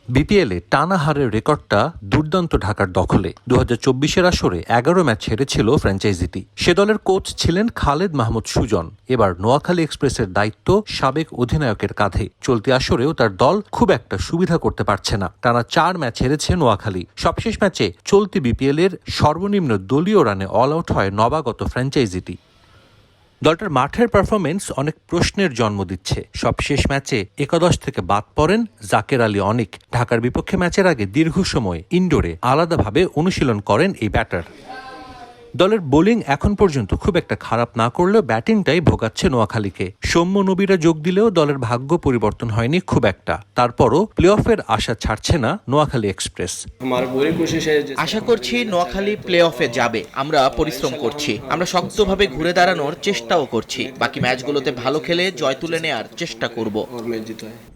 বিপিএলে টানা হারের রেকর্ডটা দুর্দান্ত ঢাকার দখলে। 2024-এর আসরে 11 ম্যাচ হেরেছিল ফ্র্যাঞ্চাইজিটি। সে দলের কোচ ছিলেন খালেদ মাহমুদ সুজন। এবার নোয়াখালী এক্সপ্রেসের দায়িত্ব সাবেক অধিনায়কের কাঁধে। চলতি আসরেও তার দল খুব একটা সুবিধা করতে পারছে না। টানা 4 ম্যাচ হেরেছে নোয়াখালী। সবশেষ ম্যাচে চলতি বিপিএলের সর্বনিম্ন দলীয় রানে অল আউট হয় নবাগত ফ্র্যাঞ্চাইজিটি। দলটার মাঠের পারফরমেন্স অনেক প্রশ্নের জন্ম দিচ্ছে। সবশেষ ম্যাচে একাদশ থেকে বাদ পড়েন জাকের আলী অনিক। ঢাকার বিপক্ষে ম্যাচের আগে দীর্ঘ সময় ইনডোরে আলাদাভাবে অনুশীলন করেন এই ব্যাটার। দলের বোলিং এখন পর্যন্ত খুব একটা খারাপ না করলেও ব্যাটিংটাই ভোগাচ্ছে নোয়াখালীকে। সৌম্য নবীরা যোগ দিলেও দলের ভাগ্য পরিবর্তন হয়নি খুব একটা। তারপরও প্লে অফের আশা ছাড়ছে না নোয়াখালী এক্সপ্রেস। আশা করছি নোয়াখালী প্লে অফে যাবে। আমরা পরিশ্রম করছি, আমরা শক্তভাবে ঘুরে দাঁড়ানোর চেষ্টাও করছি। বাকি ম্যাচগুলোতে ভালো খেলে জয় তুলে নেয়ার চেষ্টা করব।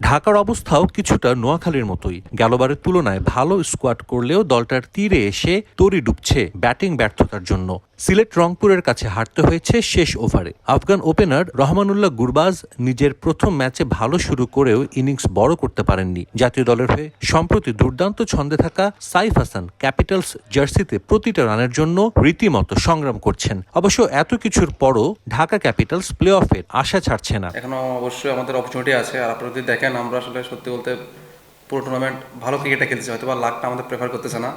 ঢাকার অবস্থাও কিছুটা নোয়াখালীর মতোই। গেলবারের তুলনায় ভালো স্কোয়াড করলেও দলটার তীরে এসে তরি ডুবছে ব্যাটিং ব্যর্থতার জন্য। সিলেট রংপুরের কাছে হারতে হয়েছে শেষ ওভারে। আফগান ওপেনার রহমানুল্লাহ গুরবাজ নিজের প্রথম ম্যাচে ভালো শুরু করেও ইনিংস বড় করতে পারেননি। জাতীয় দলের হয়ে সম্প্রতি দুর্দান্ত ছন্দে থাকা সাইফ হাসান ক্যাপিটালস জার্সিতে প্রতিটা রানের জন্য রীতিমতো সংগ্রাম করছেন। অবশ্য এত কিছুর পরও ঢাকা ক্যাপিটালস প্লে অফের আশা ছাড়ছে না। এখনো অবশ্যই আমাদের অপরচুনিটি আছে। আর আপনারা যদি দেখেন, আমরা আসলে সত্যি বলতে পুরো টুর্নামেন্ট ভালো ক্রিকেটটা খেলতেছি, হয়তো বা লাকটা আমাদের প্রেফার করতেছে না।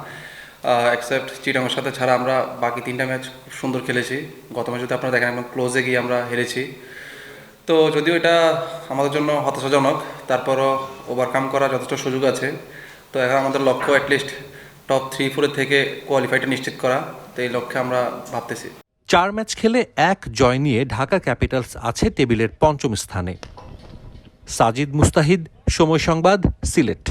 এক্সেপ্ট চিটাগংয়ের সাথে ছাড়া আমরা বাকি 3টা ম্যাচ খুব সুন্দর খেলেছি। গত ম্যাচ যদি আপনারা দেখেন, একদম ক্লোজে গিয়ে আমরা হেরেছি। তো যদিও এটা আমাদের জন্য হতাশাজনক, তারপরও ওভারকাম করার যথেষ্ট সুযোগ আছে। তো এখন আমাদের লক্ষ্য অ্যাটলিস্ট টপ 3-4 থেকে কোয়ালিফাইটা নিশ্চিত করা। তো এই লক্ষ্যে আমরা ভাবতেছি। 4 ম্যাচ খেলে 1 জয় নিয়ে ঢাকা ক্যাপিটালস আছে টেবিলের 5ম স্থানে। সাজিদ মুস্তাহিদ, সময় সংবাদ, সিলেট।